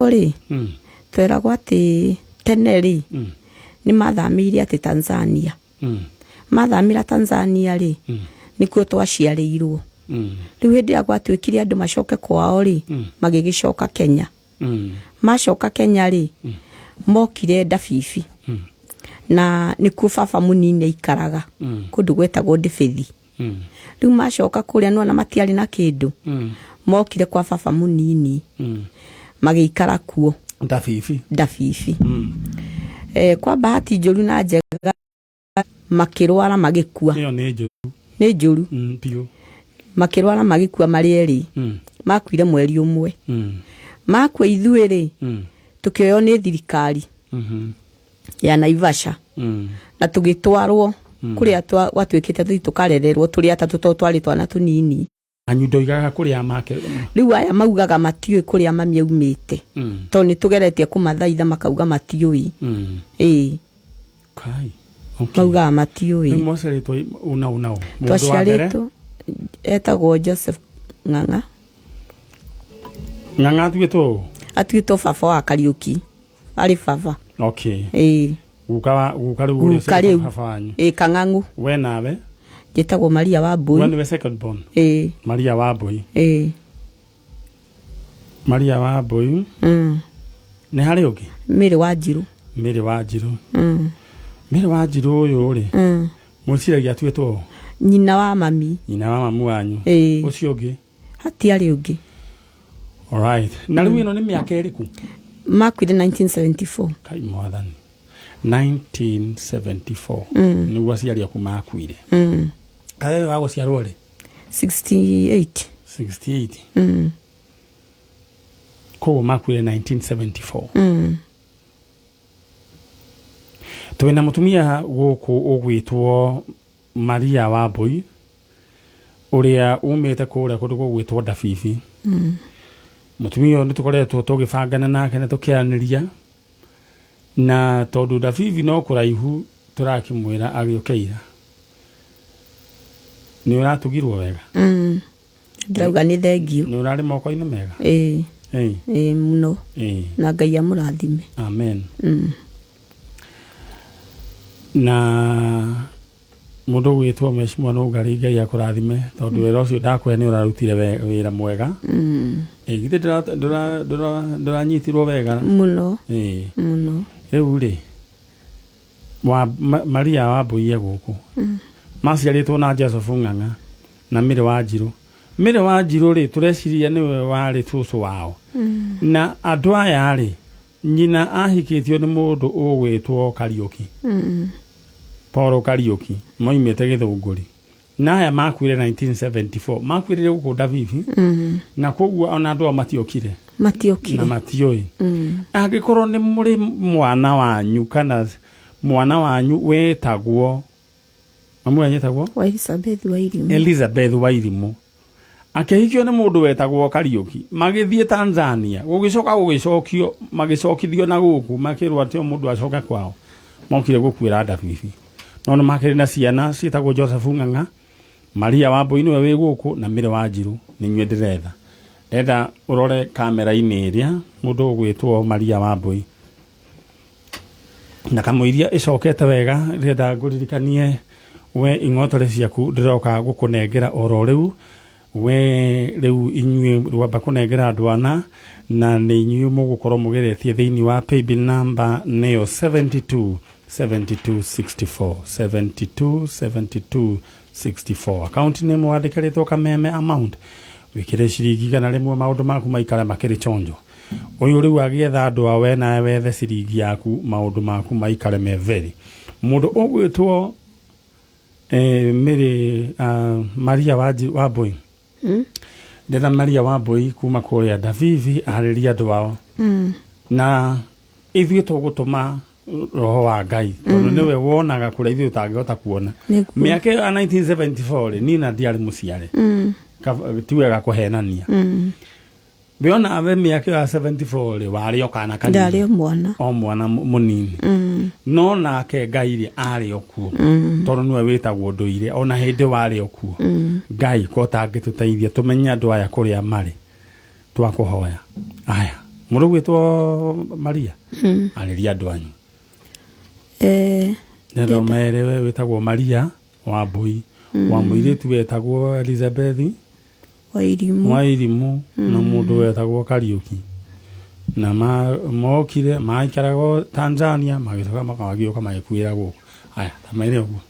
ori tweragwo ati tene ri ni mathamirie ati Tanzania mathamira Tanzania ri nikuo twaciarirwo riu hindi ya gwatuikire andu macoke kwao ri magigicoka Kenya macoka Kenya ri mokire Ndabibi na nikuo baba munini ikaraga kundu gwetagwo Ndibithi riu macoka kuria nona matiari na kindu mokire kwa baba munini magiikara kuo Ndabibi kwa bahati njuru na njega makirwara magikua iyo ni njuru pio makirwara magikua mari eri makwire mweri umwe makwa ithuiri tukioyo ni thirikari ya Naivasha na tugitwarwo kuria twatwikite thuthi tukarererwo turi atatu twari twana tunini anyundo igaga kuria make riu aya maugaga matiui kuria mami aumite to ni tugeretie kumathaitha makauga matiui kai maugaga matiui ni moseretwo una twaciaritwo etagwo Joseph Ng'ang'a atuitwo baba wa Kariuki ari baba guka riu baba wanyu Kang'ang'u we nawe jetagwo Maria wa Mbui when we second born Maria wa Mbui Maria wa Mbui ni hari ugi Miri wa Njiru Miri wa Njiru uyu ri muciragia atuitwo nyina wa mamu wanyu ucio ugi hatiari ugi alright na riu ino ni miaka eriku makwire 1974 kai mwathani 1974 ni waciaria kuma akwire kae wago ciarwo ri 68 ko makwire 1974 twina mutumia guku ugwitwo Maria wa Mbui uria umite kuria kundu gugwitwo Ndabibi mutumia ni tukoretwo tugibangana nake na tukianiria na tondu Ndabibi no kuraihu turakimwira agiokeira ni uratugirwo wega ndauga ni thengio ni urari moko-ini mega muno na Ngai amurathime amen na mundu gwitwo meshimwa no ngari Ngai akurathime tondu wira ucio ndakwe ni urarutire wira mwega githe ndora nyitirwo wega muno riu ri Maria wa Mbui guku maciaritwo na Joseph Ng'ang'a na Miri wa Njiru ri tureciria niwe wari tucu wao na andu aya ri nyina ahikitio ni mundu ugwitwo Kariuki Paul Kariuki moimete Githunguri na aya makwire 1974 makwire guku Ndabibi na koguo ona andu matiokire na matioi angikorwo ni muri mwana wanyu kana mwana wanyu wetagwo mamu anyetagwo Elizabeth Wairimu akihikio ni mundu wetagwo Kariuki magithie Tanzania gugicokio magicokithio na guku makirwa atio mundu acoka kwao mokire gukwira Ndabibi no makire na ciana cietagwo Joseph Ng'ang'a Maria wa Mbui niwe wi guku na Miri wa Njiru ni nywe ndiretha enda urore kamera-ini iria mundu ugwitwo Maria wa Mbui na kamuiria icokete wega renda nguririkanie we ing'otore ciaku ndiroka gukunengera oro riu we riu inyue rwamba kunengera andwana na ni inyue mugukorwo mugeretie thiini wa paybill number neo 7264 account name wandikaritwo kameme amount wikire ciringi igana rimwe maundu maku maikara makiri chonjo uyu riu agietha andu awe na wethe ciringi yaku maundu maku maikare meveri mundu ugwitwo Miri Maria wa Mbui ndena Maria wa Mbui kuma kuria Ndabibi ariria andu ao na ithuĩ tũgũtũma roho wa Ngai tondũ niwe wonaga kũrĩa ithuĩ tũtangĩhota kuona mĩaka ya 1974 nina ndiarĩ mũciare ti wega kũhenania biona ave mĩaka ya 74 warĩ okana kanini ndarĩ mwana mũnini no nake Ngai arĩ okuo tondũ niwe wĩtagwo ndũire ona hĩndĩ warĩ okuo Ngai ko tangĩtũteithia tũmenye andũ aya kũrĩa marĩ twakũhoya aya Mũndũ gwĩtwo Maria arĩria andũ anyu. Nero mere wĩtagwo Maria wa Mbui, wa mũirĩtu wetagwo Elizabeth Wairimu na mũndũ wetagwo Kariuki. Na mokire maikaraga Tanzania magĩcoka makagĩũka magĩkuĩra gũkũ. Aya, tamere ũguo.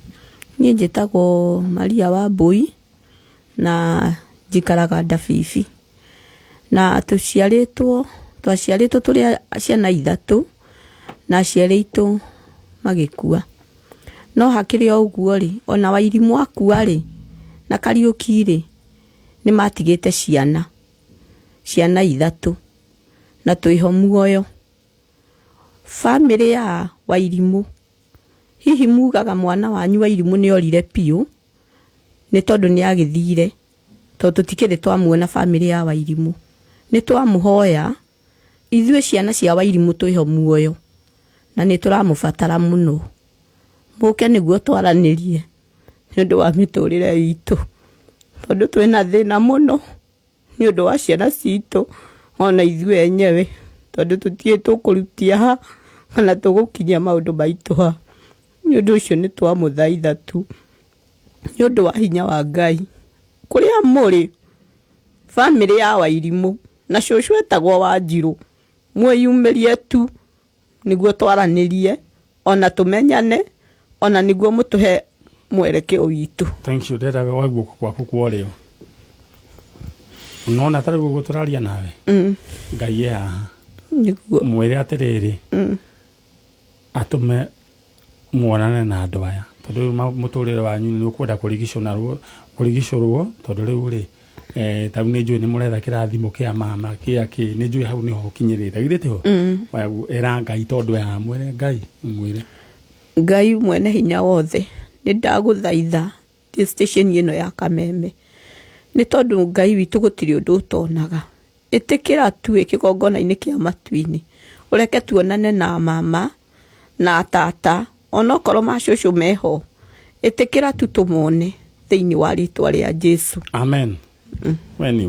Niĩ njĩtagwo Maria wa Mbui na njikaraga Ndabibi. Na twaciarĩtwo tũrĩ ciana ithatũ na aciari aitũ magĩkua. No hakĩrĩ o ũguo rĩ, ona Wairimu akua rĩ na Kariuki rĩ nĩ matigĩte ciana ithatũ na twĩho muoyo. Family ya Wairimu, hihi mugaga mwana wanyu Wairimu nĩ orire piũ nĩ tondũ nĩ agĩthire, tondũ tũtikĩrĩ twamuona family ya Wairimu. Nĩ twamũhoya ithuĩ ciana cia Wairimu twĩho muoyo na nĩ tũramũbatara mũno. Mũke nĩguo twaranĩrie nĩ ũndũ wa mĩtũrĩre itũ, tondũ twĩna thĩna mũno nĩ ũndũ wa ciana citũ ona ithuĩ enyewe, tondũ tũtiĩ tũkũrutia ha kana tũgũkinyia maũndũ maitũ ha. Nĩ ũndũ ũcio nĩ twamũthaitha tu nĩ ũndũ wa hinya wa Ngai, kũrĩa mũrĩ family ya Wairimu na cũcũ etagwo Wanjirũ, mwĩyumĩrie tu nĩguo twaranĩrie ona tũmenyane ona nĩguo mũtũhe mwerekeo witũ. Thank you. Ndenda waigua kwaku kworĩo. Unaona tarĩ guo tũraria nawe. Ngai haha. Nĩguo mwĩre atĩrĩrĩ. Atũme muonane na andũ aya. Tondũ mũtũrĩre wanyu nĩ ũkwenda kũrigicũrwo tondũ rĩu rĩ tau nĩ njũĩ nĩ mũretha kĩrathimo kĩa mama kĩakĩ nĩ njũĩ hau nĩho kinyĩrĩte githĩ tiho. Wagu era Ngai tondũ ya mwĩre Ngai mwĩre Ngai mwene hinya wothe nĩ ndagũthaitha station ĩno ya Kameme nĩ tondũ Ngai witũ gũtirĩ ũndũ ũtonaga. Ĩtĩkĩra tu kĩgongona-inĩ kĩa matu-inĩ ũreke tuonane na mama na tata ona okorwo macũcũ meho, ĩtĩkĩra tu tũmone thĩinĩ wa rĩtwa rĩa Jesu. Amen. We nĩ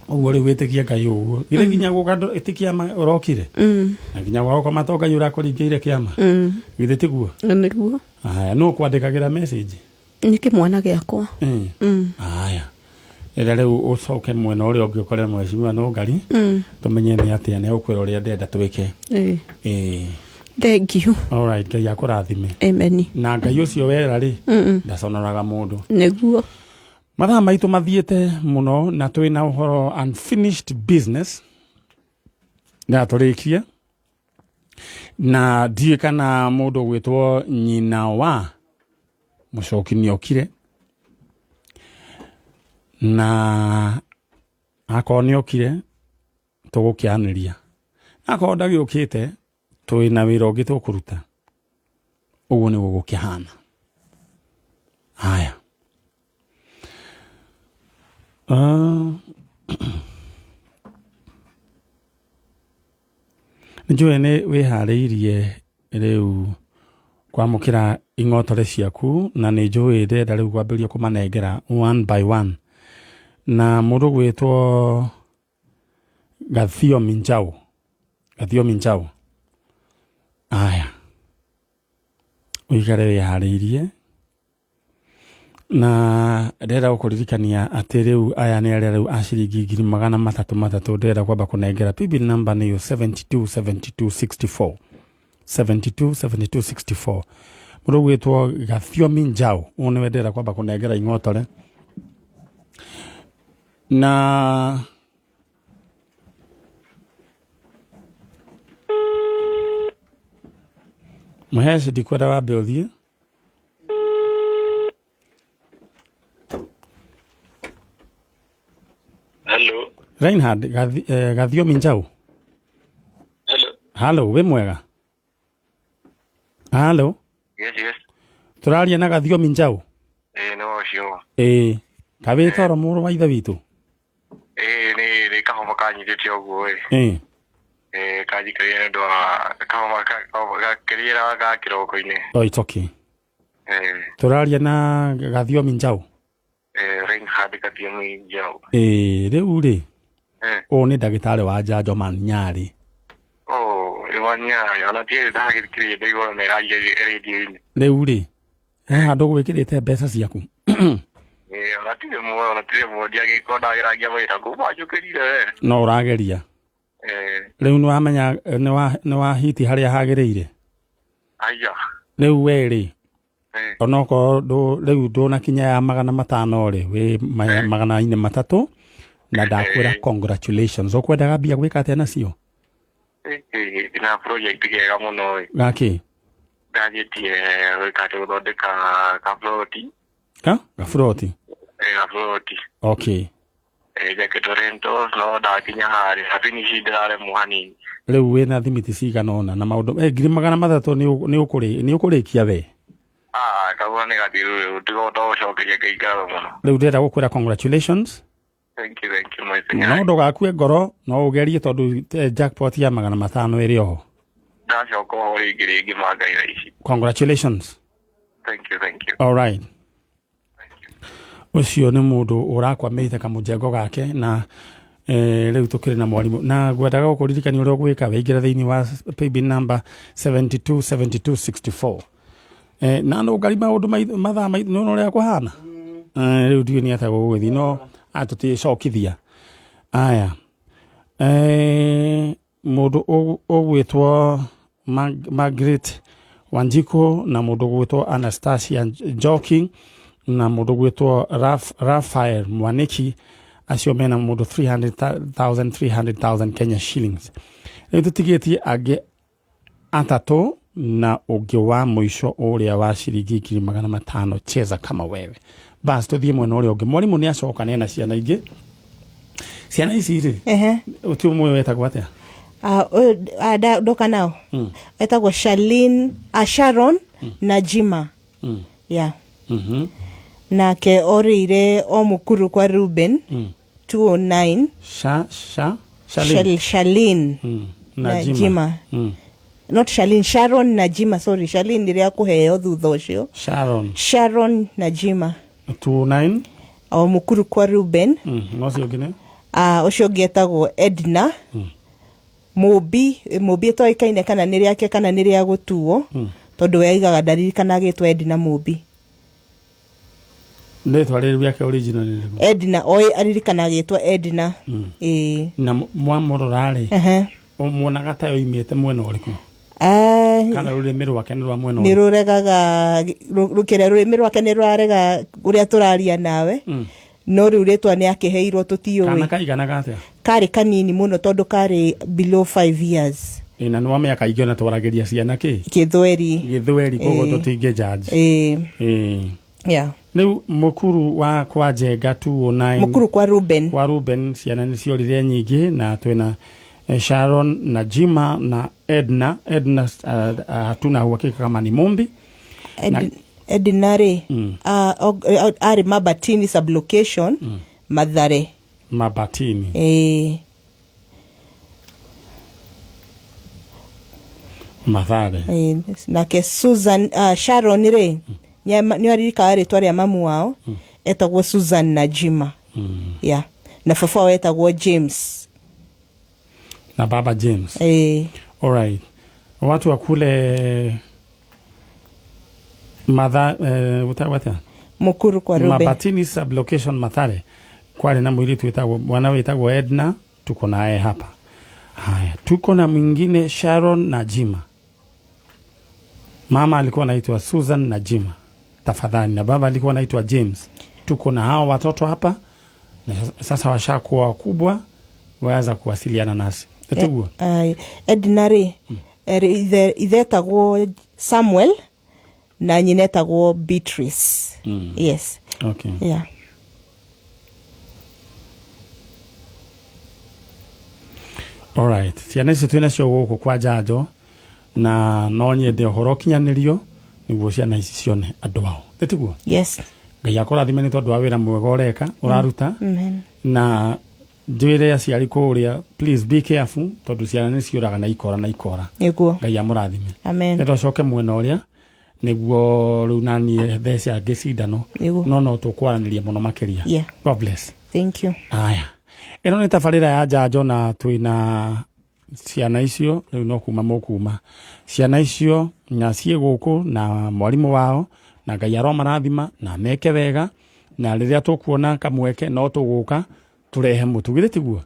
ũguo rĩu wĩtĩkia Ngai ũguo githĩ nginya gũka ĩtĩkia ũrokire na nginya gwako matongai ũrakũringĩire kĩama githĩ tiguo. Nĩguo. Aya no kwandĩkagĩra message nĩ kĩmwana gĩakwa. Aya ĩrĩa rĩu ũcoke mwena ũrĩa ũngĩ ũkore mweciwa no Ngari tũmenye nĩ atĩa nĩ ũkwĩra ũrĩa ndenda twĩke. Thank you. All right, Ngai akũrathime. Amen. Na Ngai ũcio wera rĩ ndaconoraga mũndũ. Nĩguo. Mathaa maitũ mathiĩte mũno na twĩna ũhoro unfinished business na tũrĩkie na ndiĩ kana mũndũ gwĩtwo nyina wa Mũcoki nĩokire na akorwo nĩokire tũgũkĩanĩria akorwo ndagĩũkĩte twĩna wĩra ũngĩ tũkũruta ũguo nĩguo gũkĩhana. Haya njũĩ nĩ wĩharĩirie rĩu kwamũkĩra ing'otore ciaku na nĩ njũĩ ndenda rĩu kwambĩrĩria kũmanengera one by one na mũndũ gwĩtwo Gathio Minjau. Aya ũikare wĩharĩirie na ndenda gũkũririkania atĩ rĩu aya nĩ arĩa rĩu a ciringi 300 ndenda kwamba kũnengera PB number nĩyo 727264 727264 mũndũ gwĩtwo Gathio Minjau nĩwe ndenda kwamba kũnengera ing'otore na mũheci ndikwenda wambe ũthiĩ. Hello. Reinhard Gathio Minjau. Hello, we mwega? Hello. Yes. Tũraria na Gathio Minjau. No cio. Kabe toro mũrũ wa ithe witũ. Nĩ kahoma kanyitĩte ũguo kanjikĩrĩire nĩũndũ wa kahoma gakĩrĩra ga kĩroko-inĩ. Oh, it's okay. Tũraria na Gathio Minjau. Reinhard Gathio Minjau. Rĩu rĩ O ni ndagĩtarĩ wa njanjo man Nyari. Wa Nyari ona tie ndagĩkire ndĩgora me radio-inĩ. Rĩu rĩ handũ gwĩkĩrĩte mbeca ciaku. Ona tie mo ndiagĩkorwo ndagĩragia wĩra kũbanjũkĩrire. No ũrageria. Rĩu nĩwamenya nĩ hiti harĩa hagĩrĩire. Aya. Rĩu we rĩ onoko rĩu ndũnakinya ya 500 rĩ wĩ 403 na ndakwĩra congratulations. Ũkwendaga mbia gwĩka atĩa nacio? Na project kĩega mũno. Gaki? Ndanjĩtie gwĩka gũthondeka gafloti. Gafloti? Gafloti. Okay. Jaketorento no ndakinya harĩ finish ndĩraremwo hanini. Rĩu wĩna thimiti cigana ona na maũndũ 300,000 nĩ ũkũrĩkia we? Kaguo nĩ gathiru tũgota ũcokeria keikara mũno. Rĩu ndĩrenda gũkwĩra congratulations. Thank you my friend. No ndũgakue ngoro no ũgerie tondũ jackpot ya 500 ĩrĩ oho. Ndacoka ho rĩngĩ magaira ici. Congratulations. Thank you. All right. Ucio nĩ mũndũ ũrakwamĩte kamũjengo gake na rĩu tũkĩrĩ na mwarimũ na ngwendaga gũkũririkania ũrĩa ũgwĩka weingĩra thĩinĩ wa paybill number 727264 na no ngari maũndũ mathaa no ũrĩa kũhana rĩu ndiũ nĩ atagwo gũgĩthiĩ no atũtĩcokithia aya mũndũ ũgwĩtwo Margaret Wanjiko na mũndũ ũgwĩtwo Anastasia Njoki na mũndũ gwĩtwo Raphael Mwaniki acio mena mũndũ 300,000 Kenya shillings. Rĩu tũtigĩtie angĩ atatũ na ũngĩ wa mũico ũrĩa wa ciringi 500 cheza kama wewe. Basi tũthiĩ mwena ũrĩa ũngĩ. Mwarimũ nĩ acoka nena ciana ingĩ. Ciana ici rĩ ũtĩ ũmwe wetagwo atĩa? Ndoka nao wetagwo Sharon na Jima. Yeah. Nake orĩire o mũkuru kwa Ruben 209 Shalin na Jima. Not Shalin, Sharon na Jima, sorry. Shalin nĩrĩa kũheo thutha ũcio. Sharon na Jima 209 o mũkuru kwa Ruben. Ũcio ũngĩ nĩ ũcio ũngĩ etagwo Edna Mũbi ĩtoĩkaine kana nĩ rĩake kana nĩ rĩa gũtuo tondũ we aigaga ndaririkana agĩtwo Edna Mũbi. Ndetwa rĩu yake original nĩ Edna aririkana agĩtwo Edna. Na mwamũrorarĩ muonaga ta yoimĩte mwena ũrĩkũ? Kana rũrĩmĩ rwake nĩ rwa mwena ũrĩkũ? Nĩ rũregaga rũrĩmĩ rwake nĩ rwarega ũrĩa tũraria nawe no rĩu rĩtwa nĩ akĩheirwo tũtiũĩ. Kana kaiganaga atĩa? Karĩ kanini mũno tondũ karĩ below 5 years. Na nĩ wamenya kaingĩ ona twaragĩria ciana Gĩthweri koguo tũtingĩ judge. Yeah. Rĩu mũkuru wa kwa Njenga 209 mũkuru kwa Ruben ciana nĩ ciorire nyingĩ na twĩna Sharon na Jima na Edna hatuna uhakika kama ni Mombi. Edna rĩ arĩ Mabatini sublocation Mathare. Mabatini Mathare. Nake Susan Sharon rĩ nĩ aririkaga rĩtwa rĩa mamu wao etagwo Susan na Jima. Yeah. Na baba wao etagwo James na baba James. All right. Watu wa kule wata mũkuru kwa Ruben Mabatini sublocation Mathare kwale na mwilitu wetagwo mwana wetagwo Edna tuko naye hapa. Haya, tuko na mwingine Sharon na Jima. Mama alikuwa anaitwa Susan na Jima. Tafadhali, na baba alikuwa anaitwa James. Tuko na hao watoto hapa na sasa washakuwa wakubwa waanza kuwasiliana nasi. Etugua. Edna rĩ ithetagwo Samuel na nyina etagwo Beatrice. Yes. Okay. Yeah. All right. Ciana ici twĩna cio gũkũ kwa njanjo na no nyende ũhoro kinyanĩrio nĩguo ciana ici cione andũ ao. Etugua. Yes. Ngai akũrathime nĩ tondũ wa wĩra mwega ũreka ũraruta. Na njwĩre aciari kũrĩa please be careful tondũ ciana nĩ ciũraga na ikora. Nĩguo. Ngai amũrathime. Amen. Nĩ tũcoke mwena ũrĩa nĩguo rĩu naniĩ thece angĩ cindano no tũkwaranĩria mũno makĩria. Yeah. God bless. Thank you. Aya. eno nä tabarä ya njanjo na twä na ciana icio rä u no kuma må kuma ciana icio na ciä gå kå na mwarimå wao na Ngai aro marathima na meke wega na rä rä a tå kuona kamweke no tå gå ka tå rehe må tu gä thä tiguo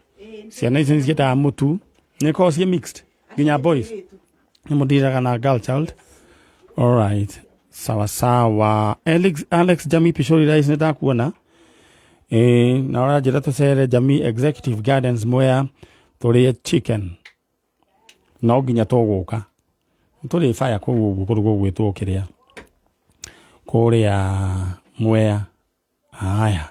ciana icio nä ciendaga må tu nä korwo ciä mixed nginya boys nä må ndiraga na girl child. Alright, sawa sawa. Alex Jamii Pishori Rais nä ndakuona na å ranjä ra tå cere Jamii Executive Gardens Mwea tå rä chicken no nginya tå gå ka tå rä baya kå guo kå rå gå gwä two kä rä a kå rä a Mwea. Haya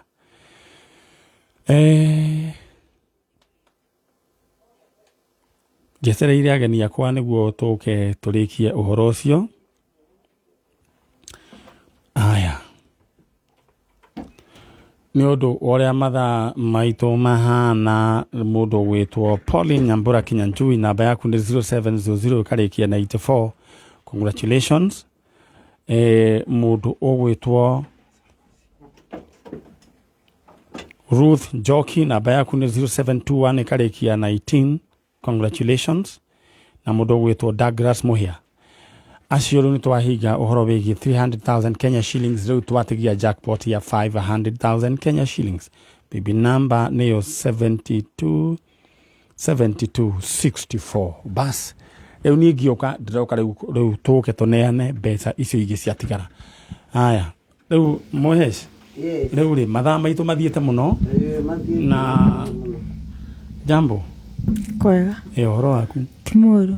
njetereire ageni akwa nä guo tå ke tå rä kie å horo å cio. Haya nä å ndå å rä a mathaa maitå mahana må ndå gwä two Pauline Nyambura Kinyanjui namba yaku nä 0700 karä kia 94. Congratulations. Må ndå å gwä two Ruth Joki namba yaku nä 0721 karä kia 19. Congratulations. Na må ndå å gwä two Douglas Muhia acio rä u nä twahinga å horo wä giä 300,000 Kenya shillings rä u twatigia jackpot ya 500,000 Kenya shillings. Baby number nä yo 7264. Bas rä u niä ngioka ndĩroka rä u tå ke tå neane mbeca icio ingä ciatigara. Haya rä u Mohesh rä u rä mathaa maitå mathiä te må no na jambo kwega å horo waku ti mũru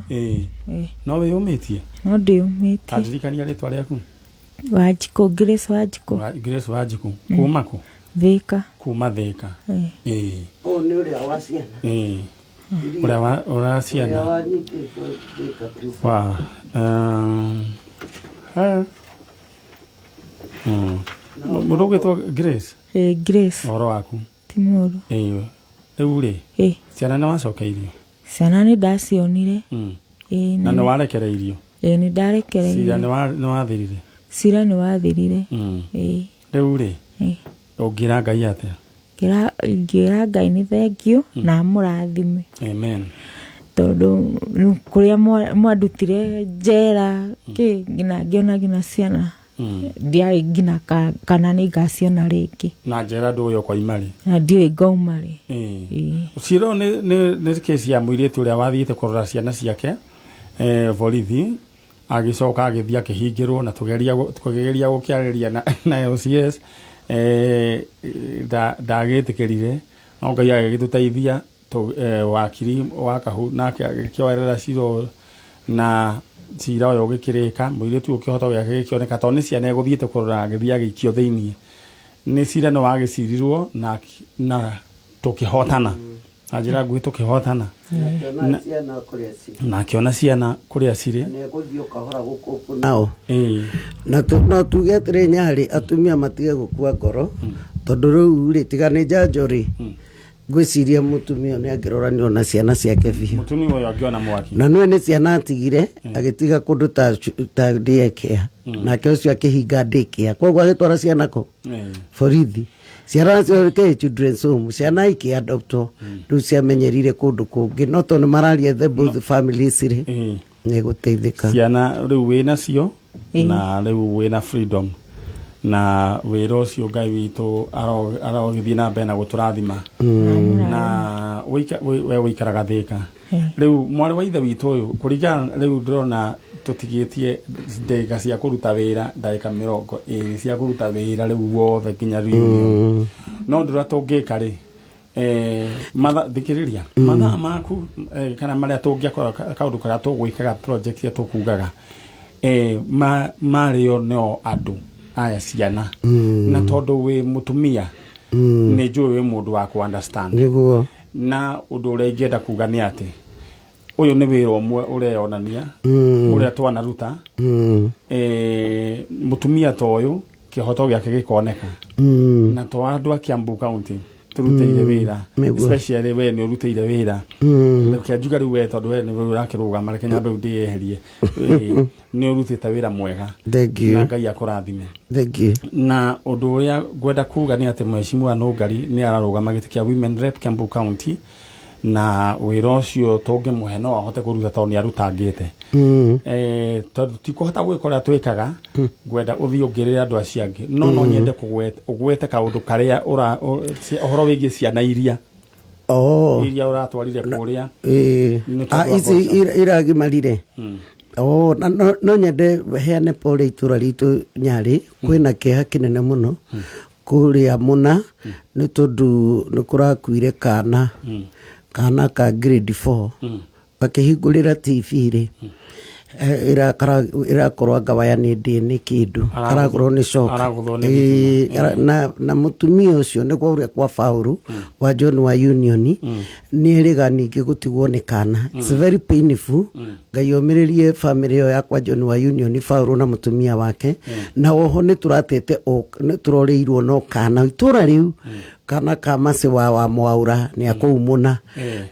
no wä å mä tie no ndä å mä tie andirikania rä twa rä aku Wanjikũ Grace Wanjikũ Grace Wanjikũ kuma kå Thika kuma Thika å nä å rä a wa ciana å rä a å ra ciana må ndå å gwä two Grace Grace å horo waku ti mũru rä u rä ciana nä wacokeirio ciana nä ndacionire na nä warekereirio nä ndarekereirio cira nä wathirire cira nä wathirire rä u rä å ngä ra Ngai atä ngä ra Ngai nä thengio na må rathime amen tondå kå rä a mwandutire njera ngina ngĩona ngina ciana ndiarä ngina kana nä ngaciona rä ngä na njera ndå yo kwa imarä na ndiå ngauma rä cira nä kesi ya må irä tu å rä a wathiä te kå rora ciana ciake borithi agä coka agä thiä akä hingä rwo na tå geria gå kä arä ria na LCS ndagä tä kä rire no Ngai agä tå teithia wakiri wa kahå nake agä kä oerera cira na cira å yå å gä kä rä ka må irä tu å kä hota gä ake gä kä oneka tondå nä ciana egå thiä te kå rora agä thiä agä ikio thä iniä nä cira nä wagä cirirwo na tå kä hotana na njä ra nguä tå kä hotana na akä ona ciana kå rä a cirä nao na no tuge atä rä Nyarä atumia matige gå kua ngoro tondå rä u rä tiga nä njanjo rä ngwä ciria må tumia nä angä roranio na ciana ciake biå na nä nä ciana atigire agä tiga kå ndå ta ndäekea nake å cio akä hinga ndäkea koguo agä twara ciana ko borithi ciana cio ke children's home ciana ikä adoptwo rä u ciamenyerire kå ndå kå ngä no tondå mararia the both families rä nä gå teithä ka ciana rä u wä nacio na rä u wä na freedom na wä ra å cio Ngai witå arogä thiä na mbere na gå tå rathima na we wä ikaraga Thika rä u mwarä wa ithe witå å yå kå ringana rä u ndä rona tå tigä tie ndägä cia kå ruta wä ra ndagä ka mä rongo ä cia kå ruta wä ra rä u wothe nginya reunion no ndå ra tå ngä ka rä thikä rä ria mathaa maku kana marä a tå ngä akora kaå ndå karä a tå gwä kaga project ä tå kugaga marä o neo andå aya ciana na tondå wä må tumia nä njå wä må ndå wa kå understand na å ndå å rä a ingä enda kuga nä atä å yå nä wä ra å mwe å reyonania å rä a twanaruta må tumia ta å yå kä hoto gä ake gä koneka na to andå a Kiambu County turutire wira especially we ni urutire wira ke juga ri we tondu we ni urakiruga mareke nyambe ndieherie ni urutite wira mwega na Ngai akurathime na undu uria gwenda kuga ni ati mheshimiwa Nũngari ni ararugama giti kia women rep Kiambu County na wira ucio tonge muheno ahote kuruta tondu ni arutangite tondu tikuhota gwikora twikaga gwenda uthi ungirira andu acio angi no nyende kugwete kaundu karia uhoro wigie ciana iria iria uratwarire kuria ici iragimarire no nyende heane pole itura ritu Nyari kwina kiha kinene muno kuria muna ni tondu ni kurakuire kana ka grade 4 bakihingurira TV ri irakorwa ngawaya ni ndini kindu arakorwo ni shock na mutumia ucio ni kwa kwa fauru wa John wa Union ni riga ningi gutigwo ni kana it's very painful ngayomiririe family yo ya kwa John wa Union fauru na mutumia wake na oho ni turatete ni turoreirwo no kana itura riu kana kama se wa mwaura ni akuumuna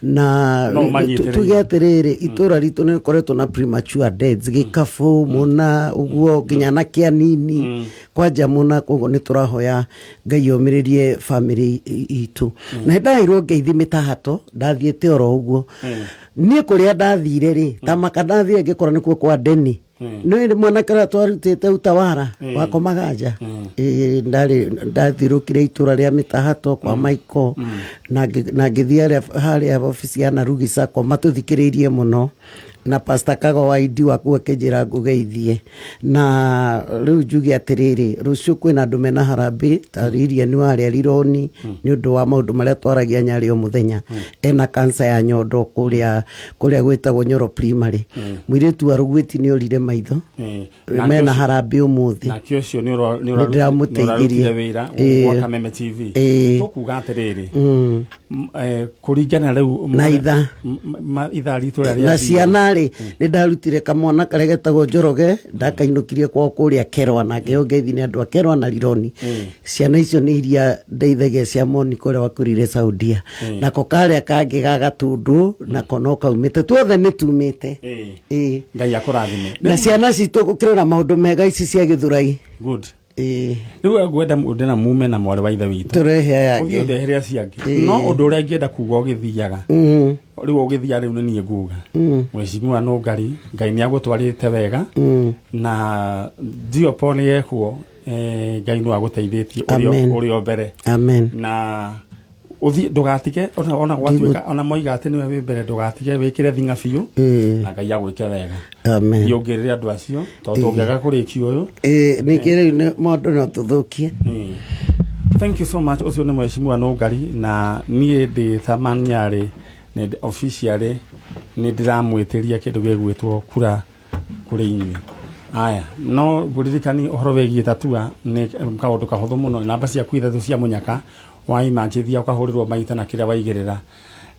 na tugeterere itura ritu ni koretwo na premature deaths gikafu muna uguo ginyana kia nini kwaja muna kogo ni turahoya Ngai yomiririe family itu na ndairwo ngeithi mitahato ndathiete oro uguo ni kuria ndathire ri tamaka ndathie ngikora ni kwa deni no mwana kara twarutite utawara wakomagaja ndathirukire itura ria mitahato kwa Michael na ngithia haria ofisi ya Narugisa kwa matuthikiririe muno na Pastor Kago wa idi waku akejira ngugeithie na riu njugi atiriri rucio kwina andu mena harambe tariria ni wari rironi ni undu wa maundu maria twaragia Nyari o muthenya ena cancer ya nyondo kuria gwitagwo Nyoro primary mwiritu arugwiti ni orire maitho mena harambe umuthi na kio cio ni uramuteithirie wira wa Kameme TV tukuga atiriri kuringana riu na itha ritu ria ciana ni ndarutire kamwana karegetagwo Njoroge ndakainukirie kwa kuria Kerwa na ngeithi ni andu Kerwa na Rironi ciana icio ni iria ndeithagia cia moni kuria wakurire Saudia nako karia kangi gagatundu na kono kaumite tuothe ni tumite Ngai akurathime na ciana citu gukirira maundu mega ici cia githurai good riu gwenda ndena mume na mwari wa ithe witu turehe yangi utheheria ciangi no undu uria ngienda kuga ugithiaga riu ugithia riu ni nguga mheshimiwa Nũngari Ngai ni agutwarite wega na dio pone yekwo Ngai no aguteithĩtie urio mbere amen na uthi ndugatige ona gwatuika ona moiga ati niwe wi mbere ndugatige wikire thinga biu na Ngai agwike wega amen yongirire andu acio tondu ngiaga kuriki uyu ni kire ni mondo no tuthukie thank you so much ucio ni mheshimiwa Nũngari na nie ndi Thaman Nyari ni officially ni ndiramwitiria kindu gigwitwo kura kuri inyi aya no guririkani uhoro wegie tatua ni kaundu kahuthu muno namba cia kwithatu cia munyaka wa imanjithia ukahurirwo maita na kiria waigirira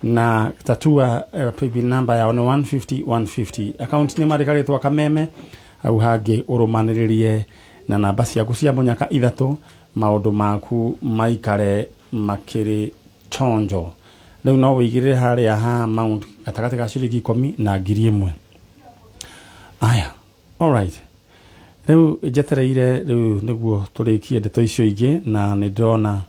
na tatua paybill number ya 150 account ni marikaritwa Kameme au hangi urumaniririe na namba ciaku cia munyaka ithatu maundu maku maikare makiri chonjo riu no wigirire haria ha amount gatagati ga ciringi 10 na 1,000 aya all right riu jetereire riu niguo turikie ndeto icio ingi na ni ndona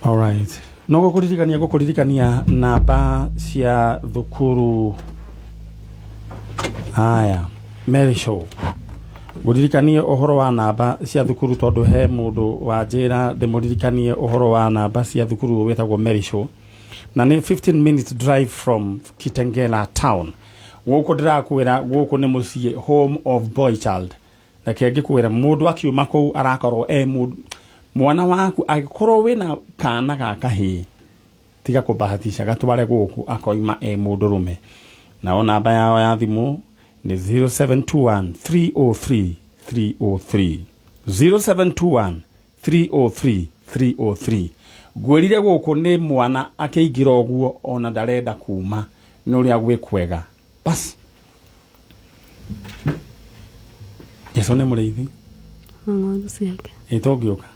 all right no gukuririkania namba cia thukuru aya Mary Show guririkanie uhoro wa namba cia thukuru tondu he mundu wa njira ndimuririkanie uhoro wa namba cia thukuru wetagwo Mary Show na ni 15 minutes drive from Kitengela town guku ndirakwira guku ni mucie home of boy child na kengi kwira mundu akiuma kou arakorwo mwana waku agikorwo wina kana gaka hi tiga kubahatisha gatware guku akoima mundu rume na ona namba yao ya thimu ni 0721 303 303 0721 303 303 gwirire guku ni mwana akeigira oguo ona ndarenda kuma nuri agwikwega bas Yesu ni mureithi ng'ondu ciake itongioka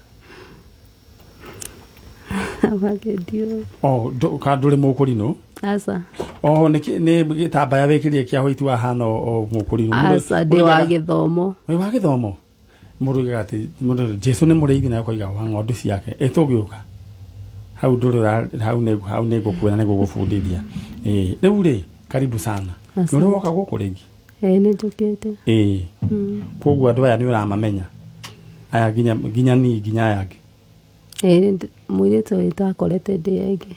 abakendio ndũrĩ mũkũrinũ asa nĩ gĩtambaya wĩkĩrire kĩa white wahana mũkũrinũ asa ndĩ wa gĩthomo wa gĩthomo mũrugaga atĩ Jesu nĩ mũrĩithi na koiga wa ng'ondu ciake itongioka hau ndũrĩ hau nĩ ngũkuona nĩ gũgũbundithia rĩu rĩ karibu sana nĩ woka gũkũ rĩngĩ nĩ njũkĩte koguo andũ aya nĩ ũramamenya aya nginya aya angĩ mũirĩtu witũ akorete ndĩ aingĩ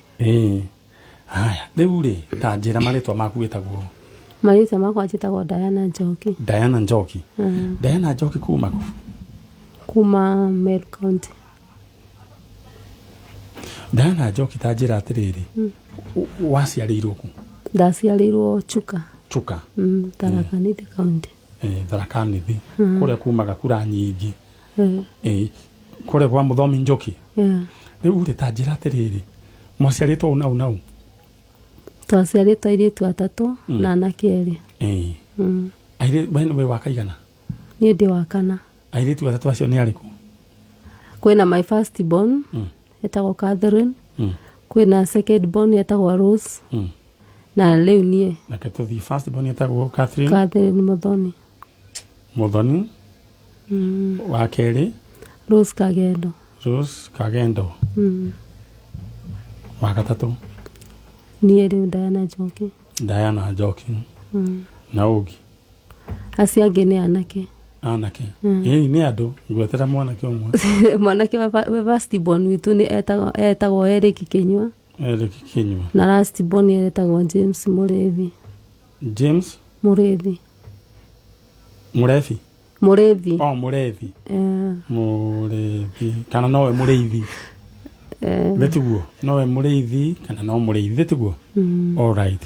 haya rĩu rĩ ta njĩra marĩtwa maku wĩtagwo marĩtwa makwa njĩtagwo Diana Njoki Diana Njoki kuma Meru County Diana Njoki ta njĩra atĩrĩrĩ waciarĩirwo kũ ndaciarĩirwo Chuka Tharaka Nithi County Tharaka Nithi kũrĩa kumaga kura nyingĩ kũrĩa kwa Mũthomi Njoki rĩu rĩ ta njĩra atĩrĩrĩ mwaciarĩtwo nau twaciarĩtwo airĩtu atatũ na anake erĩ we wa kaigana niĩ ndĩ wa kana airĩtu atatũ acio nĩ arĩkũ kwĩna my first born etagwo Catherine kwĩna second born etagwo Rose na rĩu niĩ nake tũthiĩ first born etagwo Catherine Muthoni wa kerĩ Rose Kagendo wa gatatũ niĩ rĩu Diana Njoki na ũngĩ acio angĩ nĩ anake nĩ andũ ngwetera mwanake ũmwe mwanake wa first born witũ nĩ etagwo Eric Kinyua na last born etagwo James Mũrĩthi kana nowe mũrĩithi Vetiguo nowe mũrĩithi kana no mũrĩithi Vetiguo all right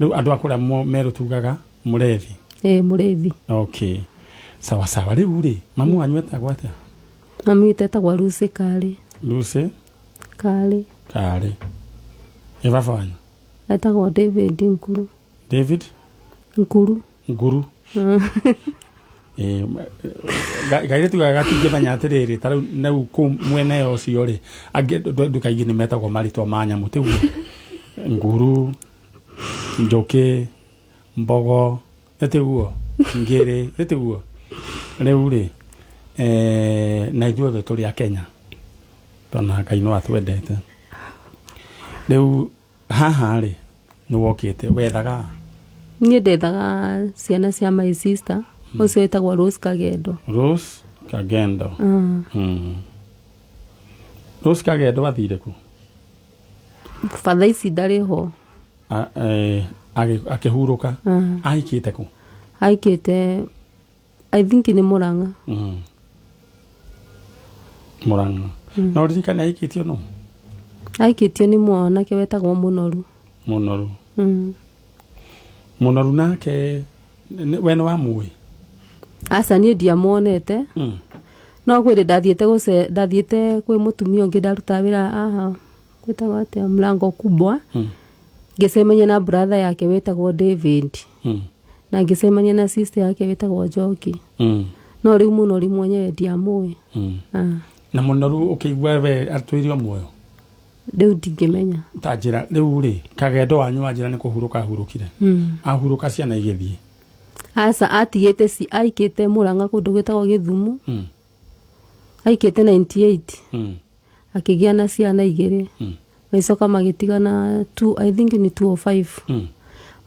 rĩu andũ akũrĩa Meru tugaga mũrĩithi okay sawa rĩu rĩ mamu wanyu etagwo atĩa mami etagwo Lucy Kale baba wanyu etagwo David Nkuru gaire tugaga gatingĩmenya atĩrĩrĩ ta rĩu nau mwene ũcio rĩ angĩ ndũkaingĩ nĩ metagwo marĩtwa ma nyamũ tiguo Nguru Njoki Mbogo tiguo Ngĩrĩ tiguo rĩu rĩ na ithuothe tũrĩ a Kenya tona Ngai no atwendete rĩu haha rĩ nĩ wokĩte wethaga niĩ ndethaga ciana cia my sister ũcio etagwo Rose Kagendo Rose Kagendo athire kũ father ici ndarĩ ho akĩhurũka aikĩte kũ aikĩte I think nĩ Murang'a no ririkane aikĩtio no aikĩtio nĩ mwanake wetagwo Mũnoru nake we nĩ wa mũĩ asa niĩ ndiamuonete no kwĩrĩ ndathiĩte kwĩ mũtumia ũngĩ ndaruta wĩra aha gwĩtagwo atĩa Mlango Kubwa ngĩcemania na brother yake wetagwo David na ngĩcemania na sister yake wetagwo Njoki no rĩu Mũnoru mwenyewe ndiamũĩ na Mũnoru ũkĩigua we atwĩrio muoyo rĩu ndingĩmenya ta njĩra rĩu rĩ Kagendo wanyu wa njĩra nĩ kũhurũka ahurũkire ahurũka ciana igĩthiĩ asa atigĩte aikĩte Mũrang'a kũndũ gwĩtagwo Gĩthumu aikĩte 98 akĩgĩa na ciana igĩrĩ maicoka magĩtigana I think ni 205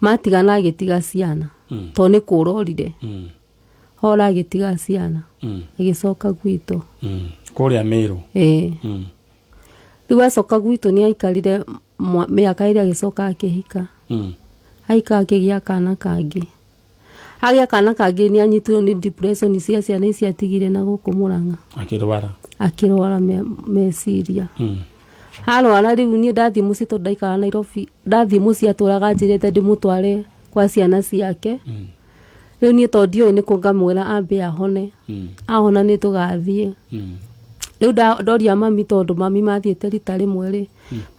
matigana agĩtiga ciana to nĩ kũrorire hora agĩtiga ciana agĩcoka gwitũ kũrĩa Meru rĩu acoka gwitũ nĩ aikarire mĩaka ĩrĩa agĩcoka akĩhika aika akĩgĩa kana kangĩ agĩa kana kangĩ nĩ anyitirwo nĩ depression cia ciana ici atigire na gũkũ Mũrang'a akĩrwara meciria harwara rĩu niĩ ndathiĩ mũciĩ tondũ ndaikara Nairobi ndathiĩ mũciĩ atũraga njĩrĩte ndĩmũtware kwa ciana ciake rĩu niĩ tondũ ndiũĩ nĩ kũ ngamwĩra ambe ahone ahona nĩ tũgathiĩ rĩu ndoria mami tondũ mami mathiĩte rita rĩmwe rĩ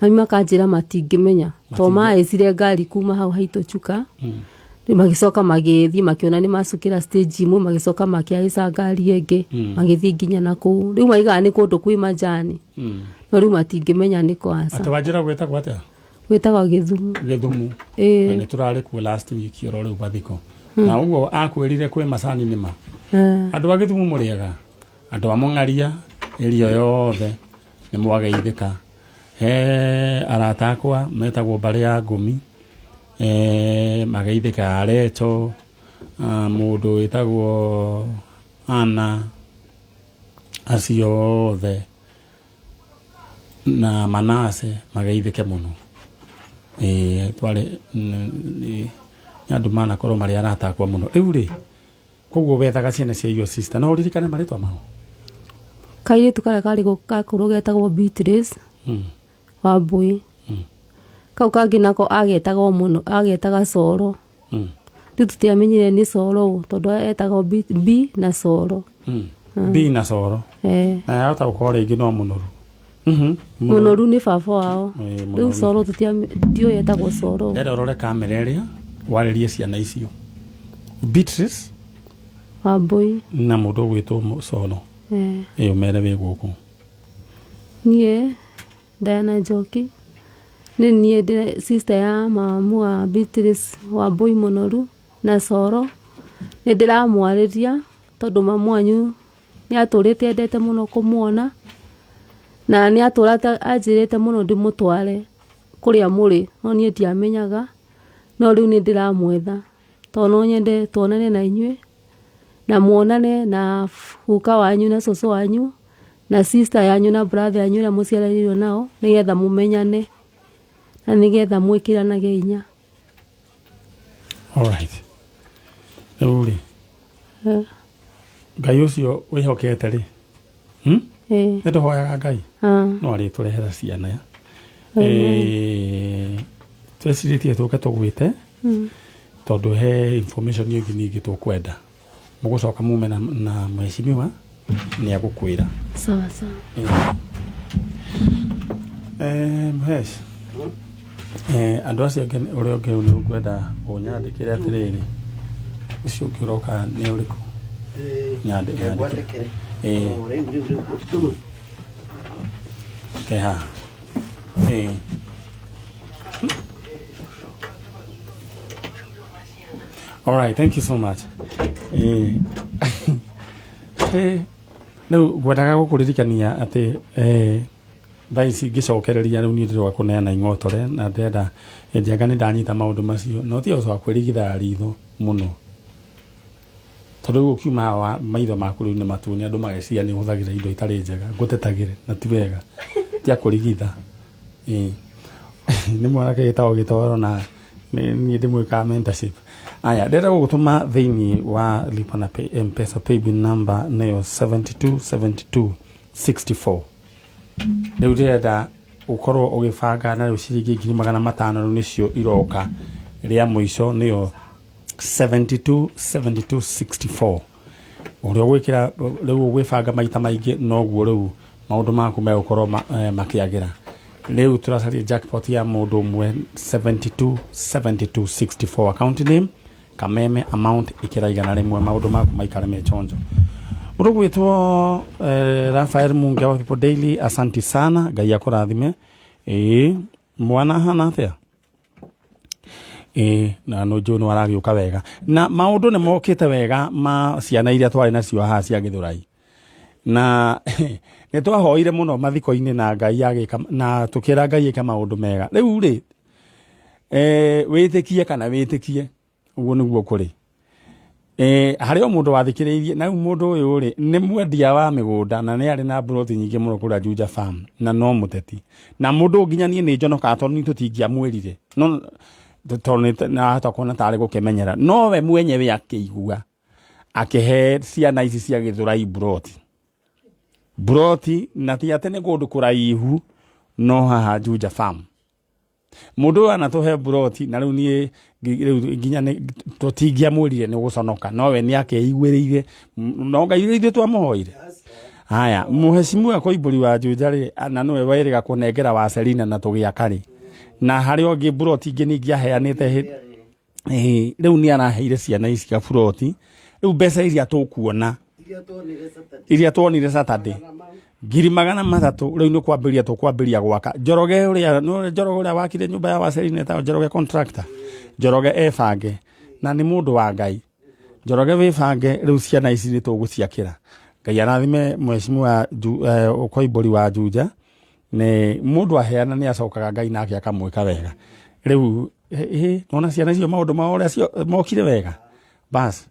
mami makanjĩra matingĩmenya to maecire ngari kuma hau haitũ Chuka magicoka magĩthiĩ makiona nĩ macukĩra stage imwe magicoka makiaica ngari ĩngĩ magĩthiĩ nginya na kũu rĩu maigaga nĩ kũndũ kwĩ majani no rĩu matingĩmenya nĩ kwaca atĩ wanjĩra gwĩtagwo atĩa gwĩtagwo Gĩthumu nĩ tũrarĩ kuo last week oro rĩu bathiko na ũguo akwĩrire kwĩ macani nĩma andũ a Gĩthumu mũrĩega andũ a Mũng'aria ĩrio yothe nĩ mwageithĩka arata akwa metagwo mbarĩ ya Ngũmi mageithĩka Areto mũndũ wĩtagwo Ana acio othe na Manase mageithĩke mũno twarĩ andũ manakorwo marĩ arata akwa mũno rĩu rĩ koguo wethaga ciana cia your sister no ũririkane marĩtwa mao kairĩtu karĩa karĩ gakũrũ getagwo Beatrice Wambui kau kangĩ nako agetagwo mũno agetaga Coro rĩu tũtiamenyire nĩ Coro tondũ etagwo B na Coro B na Coro na yahota gũkorwo rĩngĩ no mũnoru mũnoru nĩ baba wao rĩu Coro tũtiũĩ etagwo Coro ndĩrenda ũrore kamera ĩrĩa warĩrie ciana icio Beatrice Wambui na mũndũ ũgwĩtwo Coro ũmere wĩ gũkũ niĩ Diana Njoki nĩ niĩ sister ya mamu wa Beatrice Wambui mũnoru na Coro nĩ ndĩramwarĩria tondũ mamu wanyu nĩ atũrĩte endete mũno kũmuona na nĩ atũrĩte anjĩrĩte mũno ndĩmũtware kũrĩa mũrĩ no niĩ ndiamenyaga no rĩu nĩ ndĩramwetha tondũ no nyende tuonane na inyuĩ na muonane na guka wanyu na cũcũ wanyu na sister yanyu na brother yanyu na mũciarĩirwo nao nĩgetha mũmenyane na nĩgetha mwĩkĩranage hinya alright rĩu rĩ Ngai ũcio wĩhokete rĩ nĩ tũhoyaga Ngai no arĩtũrehera ciana twecirĩtie tũke tũgwĩte tondũ he information ĩngĩ ningĩ tũkwenda mũgũcoka mume na mheshimiwa nĩ agũkwĩra sawa mhesh andũ acio ũrĩa ũngĩ nĩ ũkwenda ũnyandĩkĩre atĩrĩrĩ ũcio ũngĩ ũroka nĩ ũrĩkũ nyandĩkĩre keha all right, thank you so much rĩu ngwendaga gũkũririkania atĩ thaa ici ngĩcokereria rĩu niĩ ndĩroka kũneana ing'otore na ndĩrenda njenga nĩ ndanyita maũndũ macio no ti ũcoka kwĩrigithaga ritho mũno tondũ rĩu ũkiuma maitho maku rĩu nĩ matune andũ mageciria nĩ ũhũthagĩra indo itarĩ njega ngũtetagĩre na ti wega tia kũrigitha nĩ mwanake gĩtagwo Gĩtoro na niĩ ndĩmwĩkaga mentorship aya ndĩrenda gũgũtũma thĩinĩ wa lipa na M-Pesa paybill number nĩyo 727264 rĩu ndĩrenda ũkorwo ũgĩbanga na rĩu ciringi 500 nĩcio iroka rĩa mũico nĩyo 727264 ũrĩa ũgwĩkĩra rĩu ũgwĩbanga maita maingĩ noguo rĩu maũndũ maku megũkorwo makĩagĩra rĩu tũracaria jackpot ya mũndũ ũmwe 727264 account name kameme amount ikĩraigana rĩmwe maũndũ maku maikare mechonjo mũndũ gwĩtwo Rafael Munge wa People Daily asanti sana Ngai akũrathime mwana hana atĩa na no John waragĩũka wega na maũndũ nĩ mokĩte wega ma ciana iria twarĩ nacio haha cia Gĩthũrai na nĩ twahoire mũno mathiko-inĩ na Ngai agĩka na tũkĩra Ngai eka maũndũ mega rĩu rĩ wĩtĩkie kana wĩtĩkie ũguo nĩguo kũrĩ harĩ o mũndũ wathikĩrĩirie na mũndũ ũyũ rĩ nĩ mwendia wa mĩgũnda na nĩ arĩ na broti nyingĩ mũno kũrĩa Juja farm na no mũteti na mũndũ nginya niĩ nĩ njonokaga tondũ nĩ tũtingĩamwĩrire no tondũ na hata kuona tarĩ gũkĩmenyera no we mwenyewe akĩigua akĩhe ciana ici cia Gĩthũrai broti na ti atĩ nĩ kũndũ kũraihu no haha Juja farm mũndũ ũyũ anatũhe broti na rĩu niĩ nginya tũtingĩamwĩrire nĩ gũconoka no we nĩ akeiguĩrĩire no Ngai ithuĩ twamũhoire haya mũheshimiwa Koimbũri wa Juja rĩ na nĩwe waĩrĩga kũnengera wa Selina na tũgĩaka rĩ na harĩ ũngĩ broti ingĩ ningĩ aheanĩte riu ni araheire ciana ici gaburoti riu mbeca iria tukuona iria tuonire Saturday 300,000 riu ni kwambiria tukwambiria gwaka Njoroge uria wakire nyumba ya Wacerine ta Njoroge contractor Njoroge ebange na ni mundu wa Ngai Njoroge wibange riu ciana ici ni tuguciakira Ngai arathime mheshimiwa Ukoimburi wa Juja ne mundu aheana ni acokaga Ngai nake akamwika wega riu nona ciana icio maundu ma uria mokire wega bas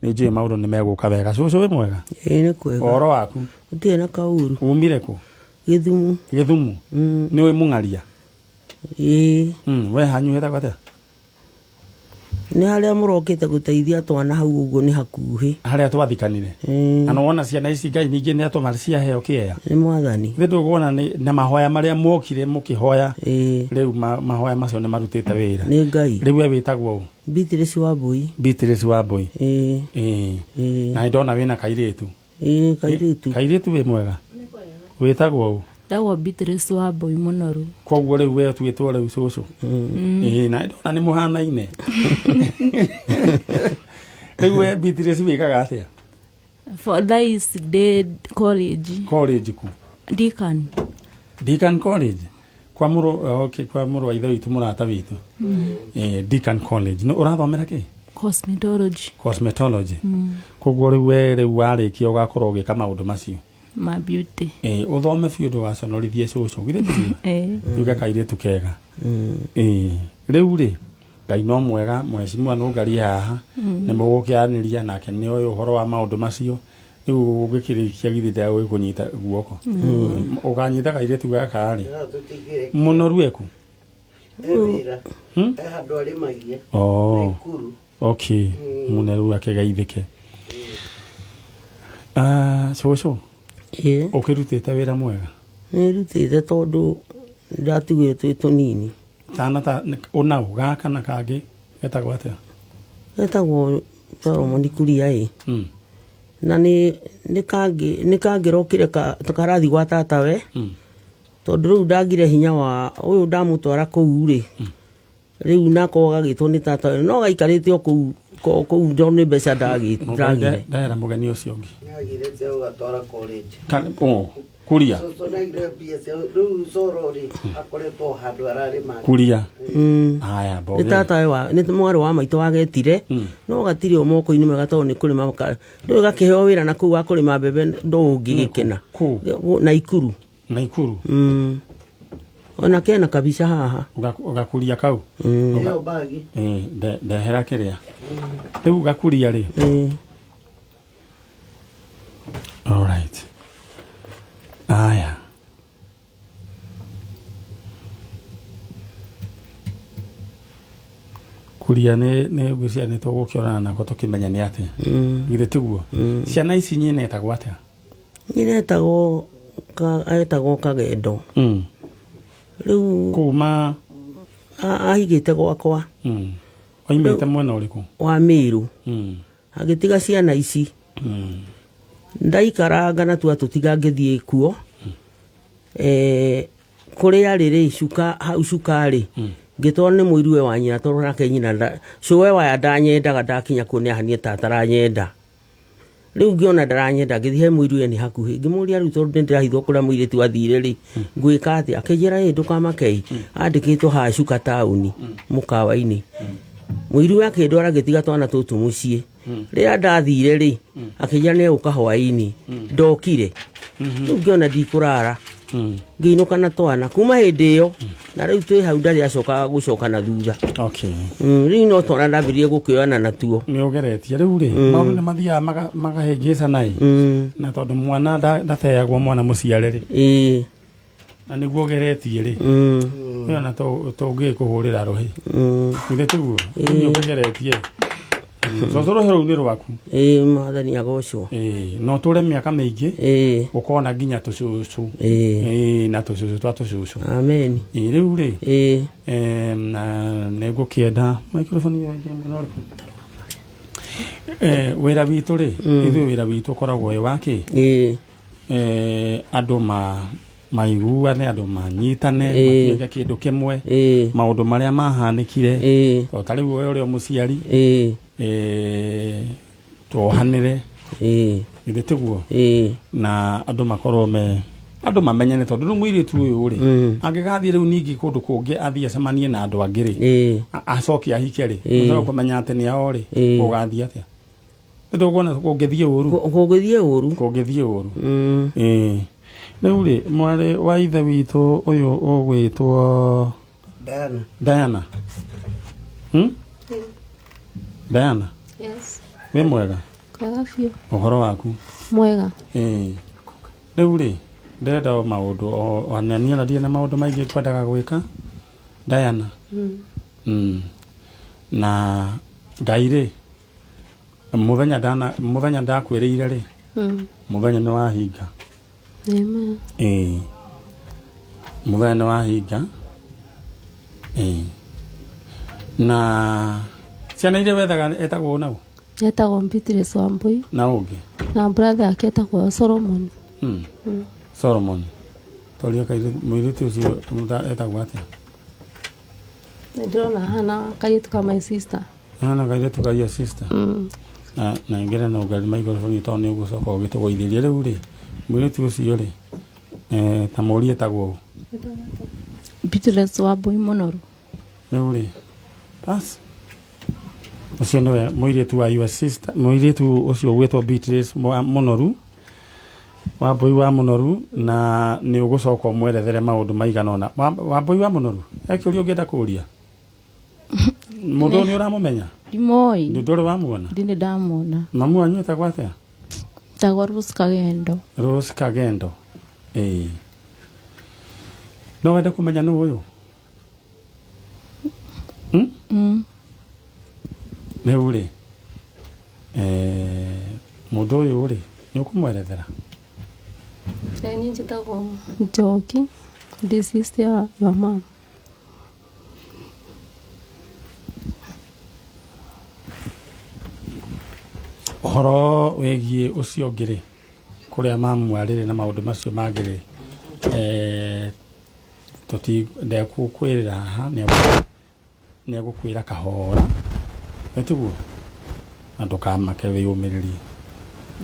ni njui maundu ni meguka wega cucu wi mwega ni kwega oro waku utie na kauru umire ku Githumu ni wi mungaria we hanyu heta gwata ni haria murokite guteithia twana hau uguo ni hakuhi haria twathikanire ana wona ciana ici Ngai ningi ni atuma cia heo kiea ni mwathani ndu kuona ni na mahoya maria mokire mukihoya riu mahoya macio ni marutite wira ni Ngai riu we witagwo Beatrice wa Mbui na ndona wina kairitu kairitu we mwega witagwo Ndagwo Beatrice wa Mbui Munoru koguo riu we twitwo riu cucu na ndona ni muhanaine riu we Beatrice wikaga atia Father is dead college ku Deacon College kwa muru wa ithe witu murata witu Deacon College no urathomera ki cosmetology koguo riu warikia ugakorwo ugika maundu macio ma beauty uthome fiundo wa sonorithie cucu githe yuga kairitu kega riu ri Ngai no mwega mheshimiwa no ngari haha ni mugukianiria nake ni uyu uhoro wa maundu macio riu ugikirikia githida we kunyita guoko uganyita kairitu gaka ri munoru eku handu ari magie okay munoru akegaithike cucu ukirutite wira mwega ni rutite tondu ndatigire twi tunini tana ta ona ugaka na kage getagwo atia getagwo Solomon Kuria na ni kangirokire karathi gwa tata we tondu riu ndagire hinya wa uyu ndamutwara kuu ri riu nako gagitwo ni tata we no gaikarite kuu ndo ni mbeca ndagire ndaera mugeni ucio ngi ndagire teo gatwara college Kuria so na ile pia riu sorori akoretwo handu ararima Kuria haya boge ni tata we ni mwari wa maito wagetire no gatire o moko-ini mega tondu ni kurima ndu gakiheo wira na kuu akurima mbembe ndo ungigikena na Ikuru ona kena kabisa haha ugakuria kau ndio bagi ndehera kiria riu gakuria ri all right aya kuria ne gwisia ne to gukiona na ko tukimenya ni ati githe tiguo ciana ici nyine etagwo atia nyine etagwo Kagendo riu kuma ahigite gwakwa oimite mwena uriku wa Miru agitiga ciana ici ndaikaranga na tutiga ngithie kuo kuria riri hau cukari ngitwara ni muirue wa nyina tondu nake nyina cuwe waya ndanyendaga ndakinya kuo ni ahanie tataranyenda riu ngiona ndaranyenda ngithie he muirue ni hakuhi ngimuria riu tondu ndirahithwo kuria muiritu athire ri ngwika atia akijira ndukamakei andikitwo ha cuka tauni mukawa-ini muirue akindwara ngitiga twana tutu mucii rira ndathire ri akijira ni uka hwaini ndokire riu ngiona ndikurara ngiinuka na twana kuma hindi iyo na riu twi hau ndari acoka gucoka na thutha riu no twana ndambirie gukioana natuo ni ugeretie riu ri maundu ni mathia magahengesa nai na tondu mwana ndateagwo mwana muciare ri na niguo geretie ri na to ngikuhurira ruhi ithe tiguo ni ugeretie Sosoro hero ni rwaku mathani agocwo no tore miaka mingi ukona nginya tucucu na tucucu twa tucucu amen riu ri na negukienda microphone ya jambo wira witu ri ithu wira witu koragwo waki andu maiguane andu manyitane makiega kindu kimwe maundu maria mahanikire to tari we uri muciari tohanire itiguo na andu makorwo andu mamenyane tondu no mwiritu uyu ri angigathie riu ningi kundu kungi athie acemanie na andu angiri acoki ahike ri no kumenya ati ni ao ri ugathie atia ndogona kungithie uru riu ri mwari wa ithe witu uyu ugwitwo Diana Diana yes we mwega kagafio uhoro waku mwega riu ri ndenda maundu anania na na maundu maingi kwendaga gwika Diana na Ngaire muthenya ndakwiriire ri muthenya ni wahinga muthenya ni wahinga na ciana iria wethaga etagwo nau etagwo Beatrice Wambui na ungi na brother ake etagwo Solomon Solomon toria kaire mwiritu ucio etagwo atia ndona hana kaitu kama my sister hana kaitu kama your sister na ngere no gari microphone to ni ugucoka ugitugoithiria riu ri mwiritu ucio ri ta muri etagwo Beatrice Wambui Monoru riu ri pas ucio no mwiritu wa your sister mwiritu ucio gwetwo Beatrice Monoru Wambui wa Monoru na ni ugucoka umwerethere maundu maigana ona Wambui wa Monoru akiuria ungienda kuria mundu ni uramumenya dimoi nduri wamuona ndine ndamona mamu wanyu etagwo atia tagwo Rose Kagendo no wenda kumenya nu uyu riu ri mundu uyu ri ni ukumwerethera ni njitagwo Njoki ndi sister ya mama horo wegie ucio ngiri kuria mamwarire na maundu macio mangiri toti ndekukwirira haha ni agukwira kahora etiguo andu kamake wiyumiririe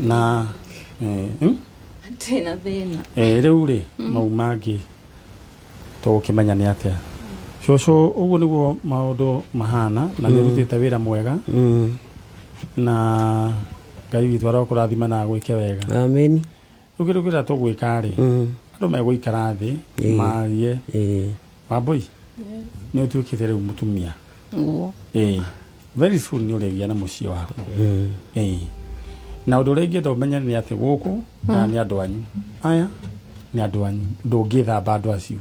na tena thina riu ri mau mangi tugukimenya ni atia coco uguo niguo maundu mahana na ni rutite wira mwega na Ngai witu arokurathima na gwike wega amen ugirugira tugwika ri andu megwikara thi marie Wambui ni utuikite riu mutumia very soon ni uregia na mucio waku na undu ringi ndomenya ni ati guku na ni andu anyu aya ni andu anyu ndungithamba andu acio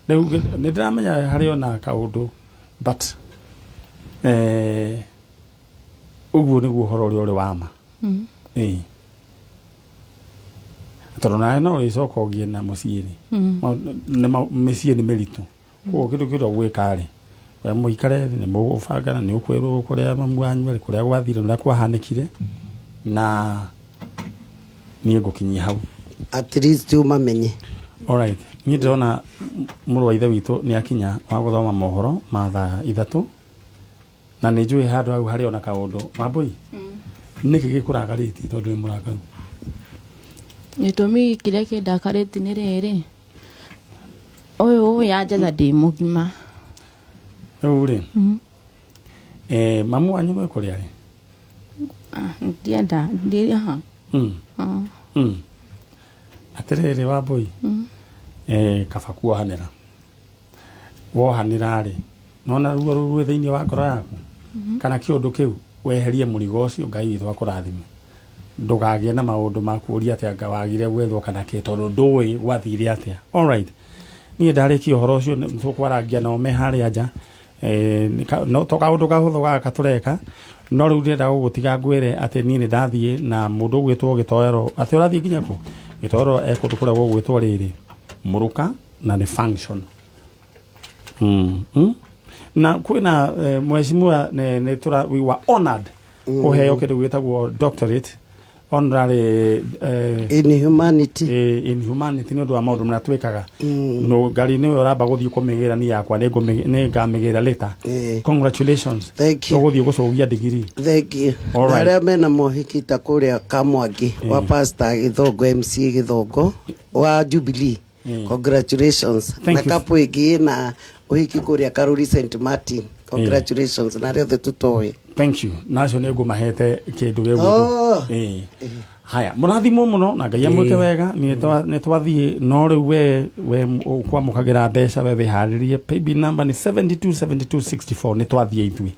riu ni ndiramenya hari ona kaundu but uguo niguo horo uria uri wama tondu nawe no ricoka ugie na muciiri micii ni miritu koguo kindu kiria gwika ri we muikare ni mugubangana ni ukwirwo kuria mamu wanyu ri kuria gwathire na kwahanikire na ni ngukinyia hau at least umamenye alright ni ndona muru wa ithe witu ni akinya wa guthoma mohoro ma thaa 3 na ni njui handu hau hari ona kaundu Wambui niki gikuragariti tondu ni murakaru gitumi kiria kindakariti ni riri uyu yanjetha ndi mugima riu ri mamu wanyu kuria ri ndienda ndiri ha atiriri Wambui kaba kuohanira wohanira ri nona ruo ruru thiini wa ngoro yaku kana kiundu kiu weherie murigo ucio Ngai witu akurathime ndugagie na maundu makuria atia ngawagire gwethwo kana ki tondu ndui gwathire atia alright ni ndariki uhoro ucio tukwarangia na me hari aja no tokaundu gahuthu gaka tureka no riu ndenda gugutiga ngwire ati ni ndathie na mundu gwitwo gitoero ati urathie nginya ku gitoero ekundu kuria gwitwo riri muruka na ni function na kwina mheshimiwa ne tura we were honored kuheo kindu gwitagwo doctorate honorary inhumanity inhumanity ni undu wa maundu mna twikaga no ngari ni uramba guthii kumigira ni yakwa ni ngamigira later congratulations thank you guthii gucogia degree thank you aria mena mohiki ta kuria Kamwangi wa pastor Githongo MC Githongo wa Jubilee congratulations na kapu igi na uhiki kuria Karuri St Martin congratulations na rio tutoe thank you nacio ni ngumahete kindu gego haya murathimo muno na ngai amwike wega ni twathie no riu we kwa mukagira mbeca we haririe paybill number ni 727264 ni twathie ithui